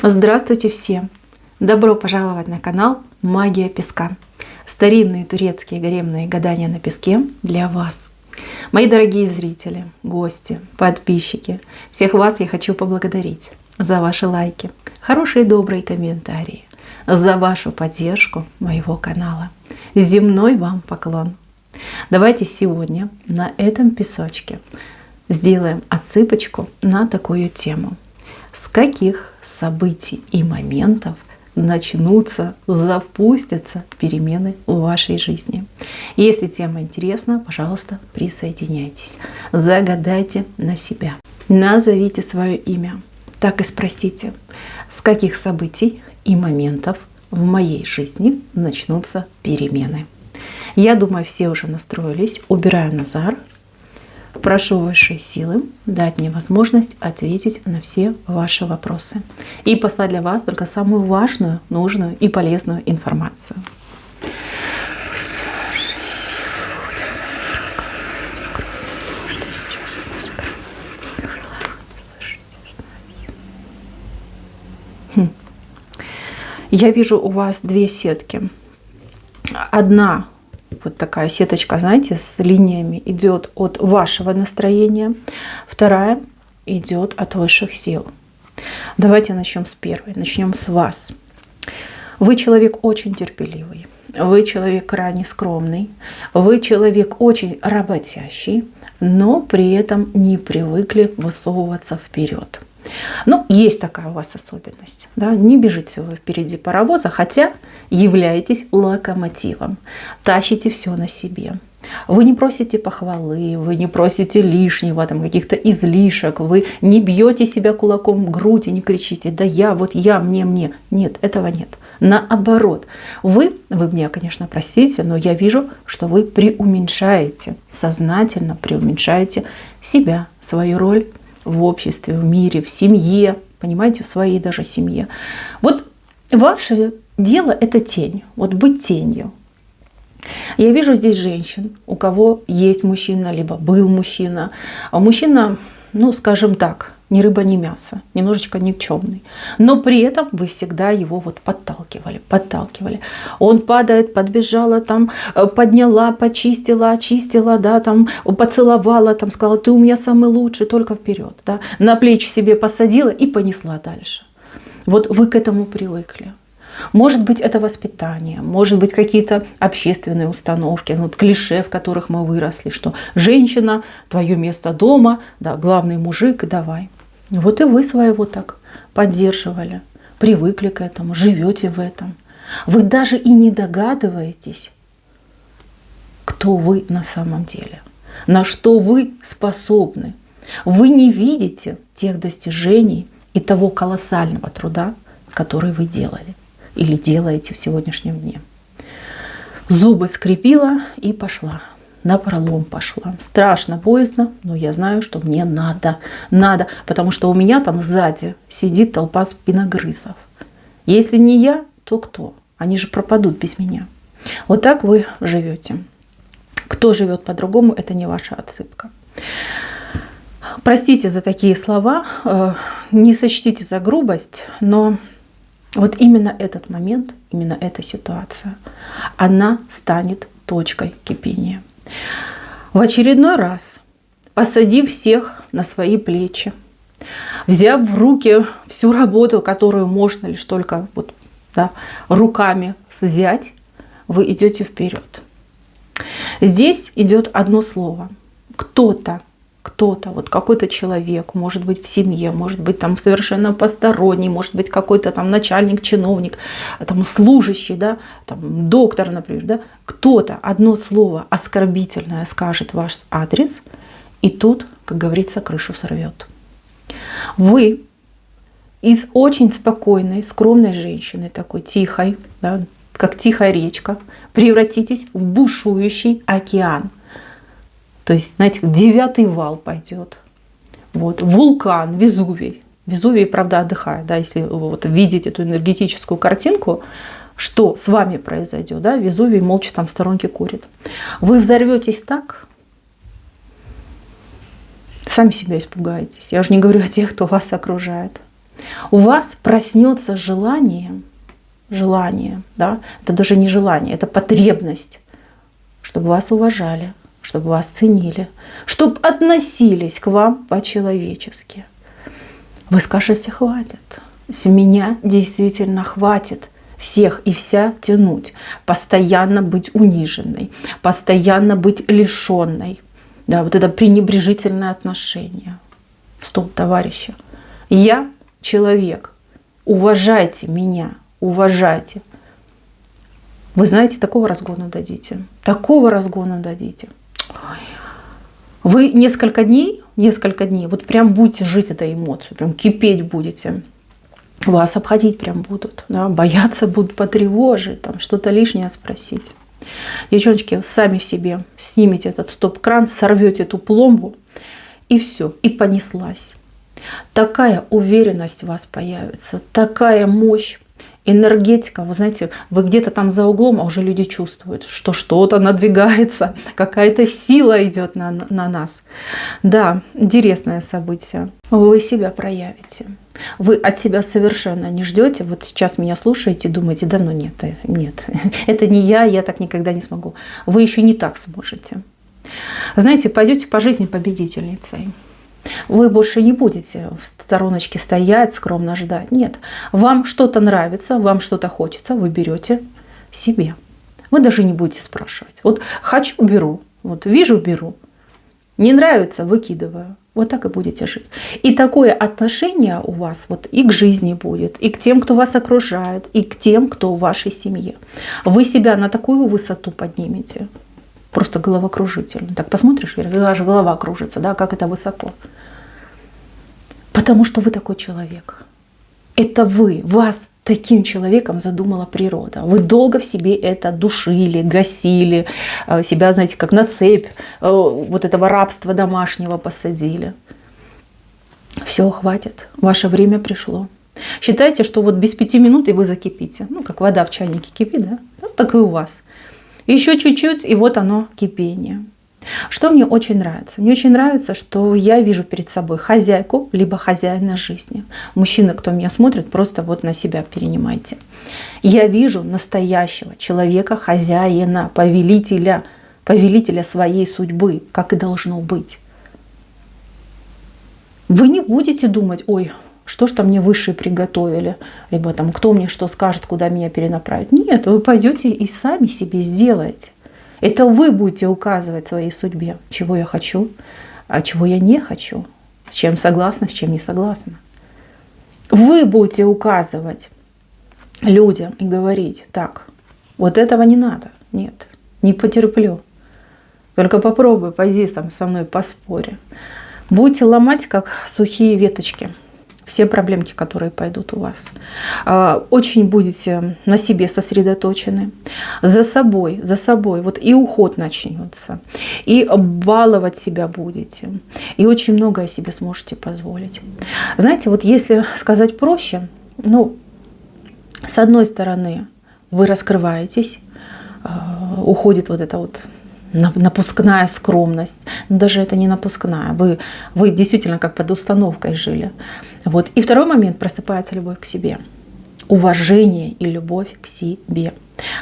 Здравствуйте всем! Добро пожаловать на канал Магия Песка. Старинные турецкие гаремные гадания на песке для вас. Мои дорогие зрители, гости, подписчики, всех вас я хочу поблагодарить за ваши лайки, хорошие добрые комментарии, за вашу поддержку моего канала. Земной вам поклон! Давайте сегодня на этом песочке сделаем отсыпочку на такую тему. С каких событий и моментов начнутся, запустятся перемены в вашей жизни? Если тема интересна, пожалуйста, присоединяйтесь. Загадайте на себя. Назовите свое имя. Так и спросите, с каких событий и моментов в моей жизни начнутся перемены? Я думаю, все уже настроились. Убираю Назар. Прошу высшие силы дать мне возможность ответить на все ваши вопросы и послать для вас только самую важную, нужную и полезную информацию. Я вижу у вас две сетки. Одна вот такая сеточка, знаете, с линиями идет от вашего настроения. Вторая идет от высших сил. Давайте начнем с первой. Начнем с вас. Вы человек очень терпеливый. Вы человек крайне скромный. Вы человек очень работящий, но при этом не привыкли высовываться вперед. Ну, есть такая у вас особенность. Да? Не бежите вы впереди паровоза, хотя являетесь локомотивом. Тащите все на себе. Вы не просите похвалы, вы не просите лишнего, там, каких-то излишек. Вы не бьете себя кулаком в грудь и не кричите: да я, вот я, мне. Нет, этого нет. Наоборот, вы меня, конечно, простите, но я вижу, что вы преуменьшаете, сознательно преуменьшаете себя, свою роль в обществе, в мире, в семье, понимаете, в своей даже семье. Вот ваше дело – это тень, вот быть тенью. Я вижу здесь женщин, у кого есть мужчина, либо был мужчина. А мужчина, ну, скажем так, ни рыба, ни мясо, немножечко никчемный. Но при этом вы всегда его вот подталкивали. Он падает, подбежала, там, подняла, почистила, очистила, да, там, поцеловала, там, сказала: ты у меня самый лучший, только вперед. Да. На плечи себе посадила и понесла дальше. Вот вы к этому привыкли. Может быть, это воспитание, может быть, какие-то общественные установки, вот клише, в которых мы выросли, что женщина, твое место дома, да, главный мужик, давай. Вот и вы своего так поддерживали, привыкли к этому, живете в этом. Вы даже и не догадываетесь, кто вы на самом деле, на что вы способны. Вы не видите тех достижений и того колоссального труда, который вы делали или делаете в сегодняшнем дне. Зубы скрепила и пошла. Напролом пошла. Страшно, боязно, но я знаю, что мне надо, потому что у меня там сзади сидит толпа спиногрызов. Если не я, то кто? Они же пропадут без меня. Вот так вы живете. Кто живет по-другому, это не ваша отсыпка. Простите за такие слова, не сочтите за грубость, но вот именно этот момент, именно эта ситуация, она станет точкой кипения. В очередной раз, посадив всех на свои плечи, взяв в руки всю работу, которую можно лишь только вот, да, руками взять, вы идете вперед. Здесь идет одно слово. Кто-то, вот какой-то человек, может быть в семье, может быть там совершенно посторонний, может быть какой-то там начальник, чиновник, там служащий, да, там доктор, например, да, кто-то одно слово оскорбительное скажет в ваш адрес, и тут, как говорится, крышу сорвет. Вы из очень спокойной, скромной женщины, такой тихой, да, как тихая речка, превратитесь в бушующий океан. То есть, знаете, 9-й вал пойдет. Вот. Вулкан, Везувий. Везувий, правда, отдыхает. Да, если вы вот видите эту энергетическую картинку, что с вами произойдет. Да? Везувий молча там в сторонке курит. Вы взорветесь так, сами себя испугаетесь. Я уже не говорю о тех, кто вас окружает. У вас проснется желание, да, это даже не желание, это потребность, чтобы вас уважали, чтобы вас ценили, чтобы относились к вам по-человечески. Вы скажете: хватит, с меня действительно хватит всех и вся тянуть, постоянно быть униженной, постоянно быть лишенной. Да, вот это пренебрежительное отношение. Стоп, товарищи. Я человек. Уважайте меня, уважайте. Вы знаете, такого разгона дадите. Такого разгона дадите. Вы несколько дней, вот прям будете жить этой эмоцией, прям кипеть будете. Вас обходить прям будут, да, бояться будут потревожить, там что-то лишнее спросить. Девчоночки, сами в себе снимете этот стоп-кран, сорвете эту пломбу, и все, и понеслась. Такая уверенность у вас появится, такая мощь, энергетика. Вы знаете, вы где-то там за углом, а уже люди чувствуют, что что-то надвигается, какая-то сила идет на нас. Да, интересное событие. Вы себя проявите. Вы от себя совершенно не ждете. Вот сейчас меня слушаете, думаете: да ну нет, это не я так никогда не смогу. Вы еще не так сможете. Знаете, пойдете по жизни победительницей. Вы больше не будете в стороночке стоять, скромно ждать. Нет, вам что-то нравится, вам что-то хочется, вы берете себе. Вы даже не будете спрашивать. Вот хочу — беру, вот вижу — беру. Не нравится — выкидываю. Вот так и будете жить. И такое отношение у вас вот и к жизни будет, и к тем, кто вас окружает, и к тем, кто в вашей семье. Вы себя на такую высоту поднимете. Просто головокружительно. Так посмотришь вверх, аж голова кружится, да, как это высоко. Потому что вы такой человек. Это вы, вас таким человеком задумала природа. Вы долго в себе это душили, гасили, себя, знаете, как на цепь вот этого рабства домашнего посадили. Все, хватит, ваше время пришло. Считайте, что вот без 5 минут и вы закипите. Ну, как вода в чайнике кипит, да? Вот так и у вас. Еще чуть-чуть, и вот оно, кипение. Что мне очень нравится? Мне очень нравится, что я вижу перед собой хозяйку, либо хозяина жизни. Мужчины, кто меня смотрит, просто вот на себя перенимайте. Я вижу настоящего человека, хозяина, повелителя своей судьбы, как и должно быть. Вы не будете думать: ой, что ж там мне высшие приготовили, либо там кто мне что скажет, куда меня перенаправить. Нет, вы пойдете и сами себе сделаете. Это вы будете указывать своей судьбе, чего я хочу, а чего я не хочу, с чем согласна, с чем не согласна. Вы будете указывать людям и говорить: так, вот этого не надо, нет, не потерплю. Только попробуй, пойди там со мной поспори. Будете ломать, как сухие веточки, все проблемки, которые пойдут у вас. Очень будете на себе сосредоточены, за собой. Вот и уход начнется, и баловать себя будете, и очень многое себе сможете позволить. Знаете, вот если сказать проще, ну, с одной стороны, вы раскрываетесь, уходит вот это вот напускная скромность. Но даже это не напускная. Вы действительно как под установкой жили. Вот. И второй момент: просыпается любовь к себе. Уважение и любовь к себе.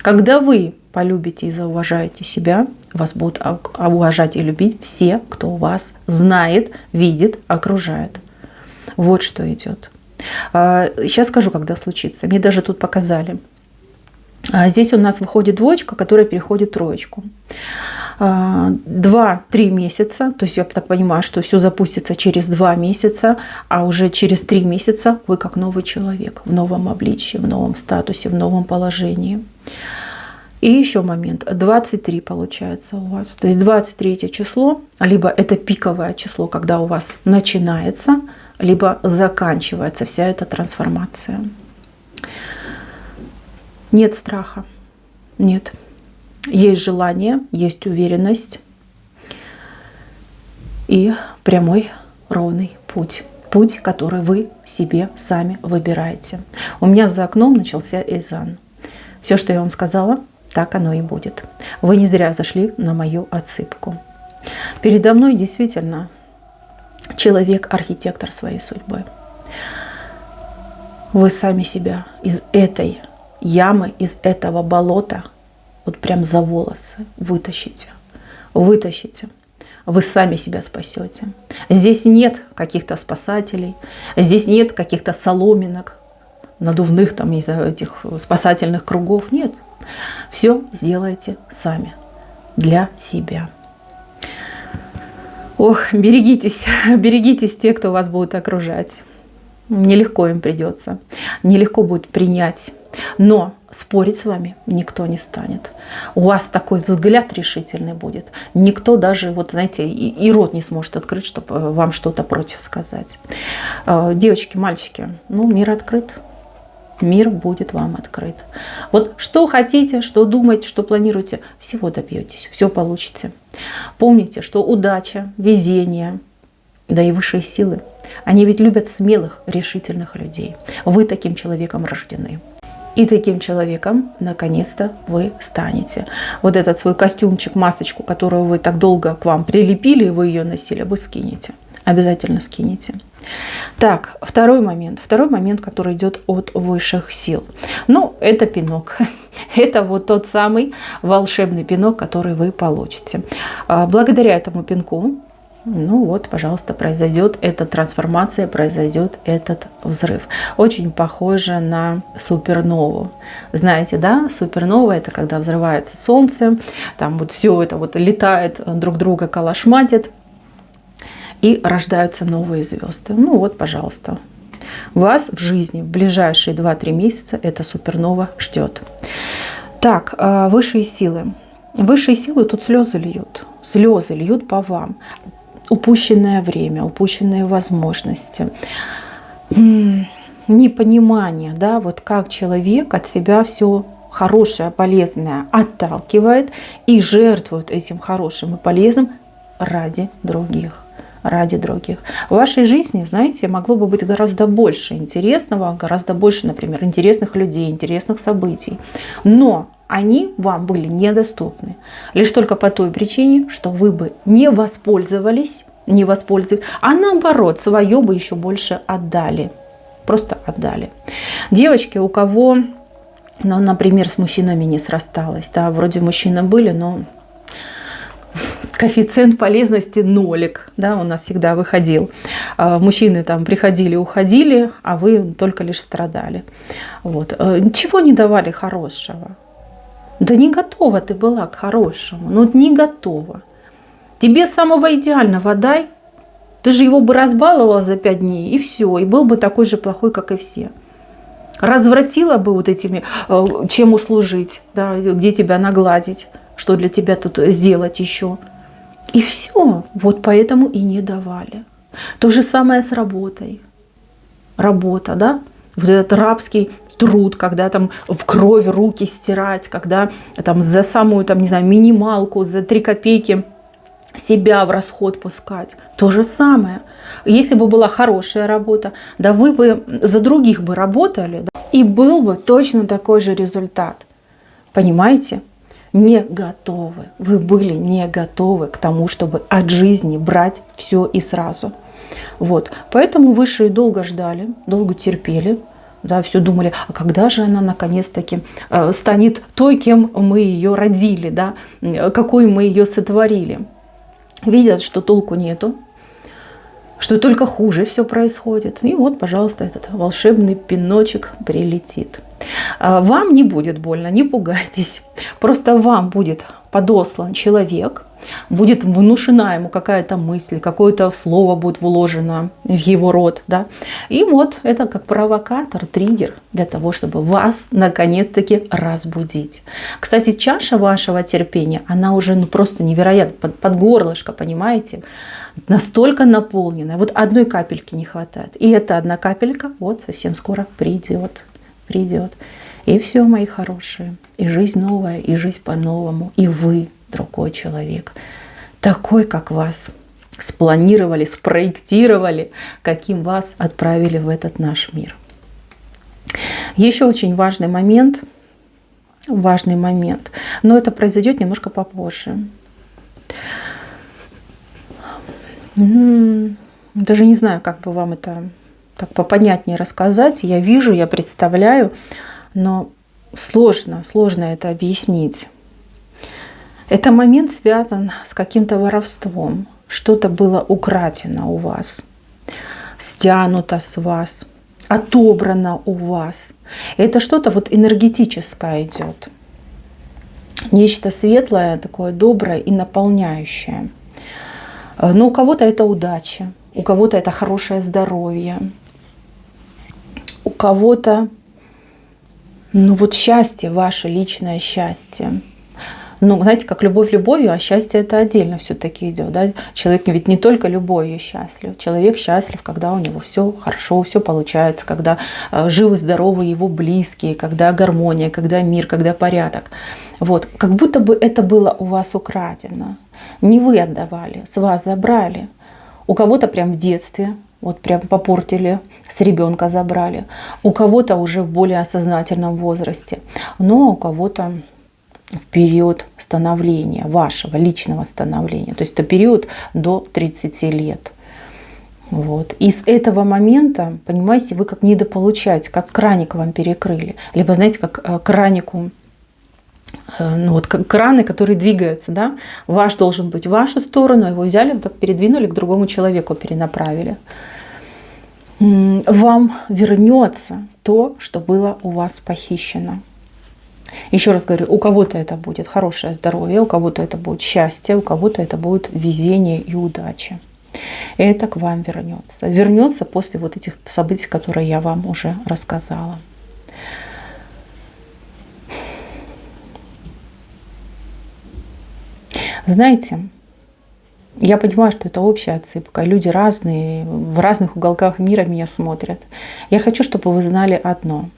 Когда вы полюбите и зауважаете себя, вас будут уважать и любить все, кто вас знает, видит, окружает. Вот что идет. Сейчас скажу, когда случится. Мне даже тут показали. Здесь у нас выходит двоечка, которая переходит в троечку. 2-3 месяца, то есть я так понимаю, что все запустится через 2 месяца, а уже через 3 месяца вы как новый человек, в новом обличии, в новом статусе, в новом положении. И еще момент, 23 получается у вас, то есть 23 число, либо это пиковое число, когда у вас начинается, либо заканчивается вся эта трансформация. Нет страха, нет. Есть желание, есть уверенность и прямой, ровный путь. Путь, который вы себе сами выбираете. У меня за окном начался Эйзан. Все, что я вам сказала, так оно и будет. Вы не зря зашли на мою отсыпку. Передо мной действительно человек-архитектор своей судьбы. вы сами себя из этой ямы, из этого болота вот прям за волосы вытащите. Вытащите. Вы сами себя спасете. Здесь нет каких-то спасателей, здесь нет каких-то соломинок, надувных там, не знаю, этих спасательных кругов. Нет. Все сделайте сами для себя. Ох, берегитесь, берегитесь тех, кто вас будет окружать. Нелегко им придется, нелегко будет принять, но спорить с вами никто не станет. У вас такой взгляд решительный будет. Никто даже, вот знаете, и рот не сможет открыть, чтобы вам что-то против сказать. Девочки, мальчики, ну, мир открыт. Мир будет вам открыт. Вот что хотите, что думаете, что планируете, всего добьетесь, все получите. Помните, что удача, везение, да и высшие силы, они ведь любят смелых, решительных людей. Вы таким человеком рождены. И таким человеком, наконец-то, вы станете. Вот этот свой костюмчик, масочку, которую вы так долго к вам прилепили, и вы ее носили, вы скинете. Обязательно скинете. Так, второй момент, который идет от высших сил. Ну, это пинок. Это вот тот самый волшебный пинок, который вы получите. Благодаря этому пинку, ну вот, пожалуйста, произойдет эта трансформация, произойдет этот взрыв. Очень похоже на супернову. Знаете, да, супернова — это когда взрывается Солнце, там вот все это вот летает, друг друга калашматит, и рождаются новые звезды. Ну вот, пожалуйста, вас в жизни в ближайшие 2-3 месяца эта супернова ждет. Так, высшие силы. Высшие силы тут слезы льют по вам. Упущенное время, упущенные возможности, непонимание, да, вот как человек от себя все хорошее, полезное отталкивает и жертвует этим хорошим и полезным ради других. Ради других. В вашей жизни, знаете, могло бы быть гораздо больше интересного, гораздо больше, например, интересных людей, интересных событий. Но они вам были недоступны. Лишь только по той причине, что вы бы не воспользовались, а наоборот, свое бы еще больше отдали. Просто отдали. Девочки, у кого, ну, например, с мужчинами не срасталось, да, вроде мужчины были, но коэффициент полезности нолик, да, у нас всегда выходил. Мужчины там приходили, уходили, а вы только лишь страдали. Вот. Ничего не давали хорошего. Да не готова ты была к хорошему, ну не готова. Тебе самого идеального дай, ты же его бы разбаловала за 5 дней, и все, и был бы такой же плохой, как и все. Развратила бы вот этими, чем услужить, да, где тебя нагладить, что для тебя тут сделать еще. И все, вот поэтому и не давали. То же самое с работой. Работа, да, вот этот рабский труд, когда там в кровь руки стирать, когда там за самую, там, не знаю, минималку, за 3 копейки себя в расход пускать. То же самое. Если бы была хорошая работа, да вы бы за других бы работали, да, и был бы точно такой же результат. Понимаете? Не готовы. Вы были не готовы к тому, чтобы от жизни брать все и сразу. Вот. Поэтому высшие долго ждали, долго терпели. Да, все думали, а когда же она наконец-таки станет той, кем мы ее родили, да, какой мы ее сотворили. Видят, что толку нету, что только хуже все происходит. И вот, пожалуйста, этот волшебный пиночек прилетит. Вам не будет больно, не пугайтесь. Просто вам будет подослан человек, будет внушена ему какая-то мысль, какое-то слово будет вложено в его рот. Да? И вот это как провокатор, триггер для того, чтобы вас наконец-таки разбудить. Кстати, чаша вашего терпения, она уже просто невероятно, под горлышко, понимаете? Настолько наполненная. Вот одной капельки не хватает. И эта одна капелька вот совсем скоро придет. И все, мои хорошие. И жизнь новая, и жизнь по-новому. И вы другой человек. Такой, как вас спланировали, спроектировали, каким вас отправили в этот наш мир. Еще очень важный момент. Но это произойдет немножко попозже. Даже не знаю, как бы вам это так попонятнее рассказать. Я вижу, я представляю, но сложно это объяснить. Это момент связан с каким-то воровством. Что-то было украдено у вас, стянуто с вас, отобрано у вас. Это что-то вот энергетическое идет. Нечто светлое, такое доброе и наполняющее. Но у кого-то это удача, у кого-то это хорошее здоровье, у кого-то, ну вот счастье, ваше личное счастье. Ну, знаете, как любовь любовью, а счастье это отдельно все-таки идет. Да? Человек ведь не только любовью счастлив. Человек счастлив, когда у него все хорошо, все получается, когда живы, здоровы его близкие, когда гармония, когда мир, когда порядок. Вот. Как будто бы это было у вас украдено. Не вы отдавали, с вас забрали. У кого-то прям в детстве, вот прям попортили, с ребенка забрали. У кого-то уже в более осознательном возрасте. Но у кого-то в период становления, вашего личного становления. То есть это период до 30 лет. Вот. И с этого момента, понимаете, вы как недополучаете, как краник вам перекрыли. Либо, знаете, как кранику, ну вот как краны, которые двигаются, да? Ваш должен быть в вашу сторону, его взяли, вот так передвинули, к другому человеку перенаправили. Вам вернется то, что было у вас похищено. Еще раз говорю, у кого-то это будет хорошее здоровье, у кого-то это будет счастье, у кого-то это будет везение и удача. И это к вам вернется. Вернется после вот этих событий, которые я вам уже рассказала. Знаете, я понимаю, что это общая отсыпка. Люди разные, в разных уголках мира меня смотрят. Я хочу, чтобы вы знали одно.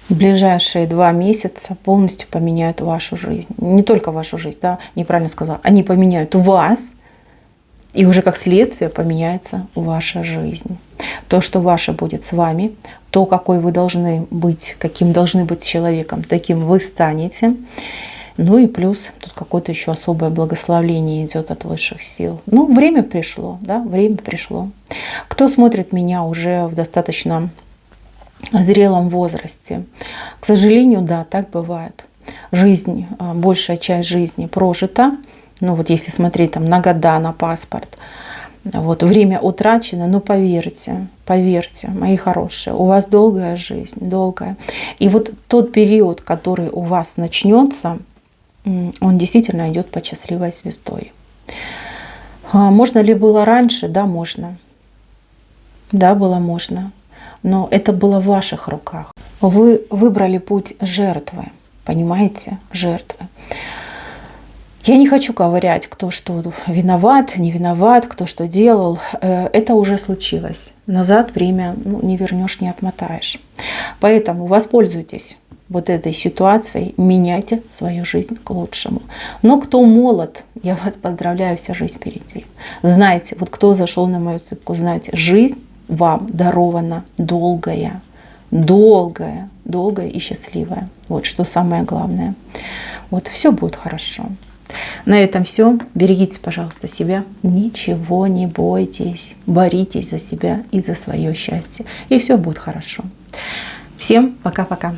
В ближайшие 2 месяца полностью поменяют вашу жизнь. Не только вашу жизнь, да, неправильно сказала. Они поменяют вас, и уже как следствие поменяется ваша жизнь. То, что ваше будет с вами, то, какой вы должны быть, каким должны быть человеком, таким вы станете. Ну и плюс тут какое-то еще особое благословление идет от высших сил. Ну, время пришло, да, время пришло. Кто смотрит меня уже в достаточно зрелом возрасте. К сожалению, да, так бывает. Жизнь, большая часть жизни прожита. Ну вот если смотреть там на года, на паспорт, вот время утрачено, но поверьте, поверьте, мои хорошие, у вас долгая жизнь, долгая. И вот тот период, который у вас начнется, он действительно идет под счастливой звездой. Можно ли было раньше? Да, можно. Да, было можно. Но это было в ваших руках. Вы выбрали путь жертвы, понимаете, жертвы. Я не хочу ковырять, кто что виноват, не виноват, кто что делал. Это уже случилось. Назад время не вернешь, не отмотаешь. Поэтому воспользуйтесь вот этой ситуацией, меняйте свою жизнь к лучшему. Но кто молод, я вас поздравляю, вся жизнь впереди. Знайте, вот кто зашел на мою цепку, знайте, жизнь вам дарована долгая, долгая, долгая и счастливая. Вот что самое главное. Вот все будет хорошо. На этом все. Берегите, пожалуйста, себя. Ничего не бойтесь. Боритесь за себя и за свое счастье. И все будет хорошо. Всем пока-пока.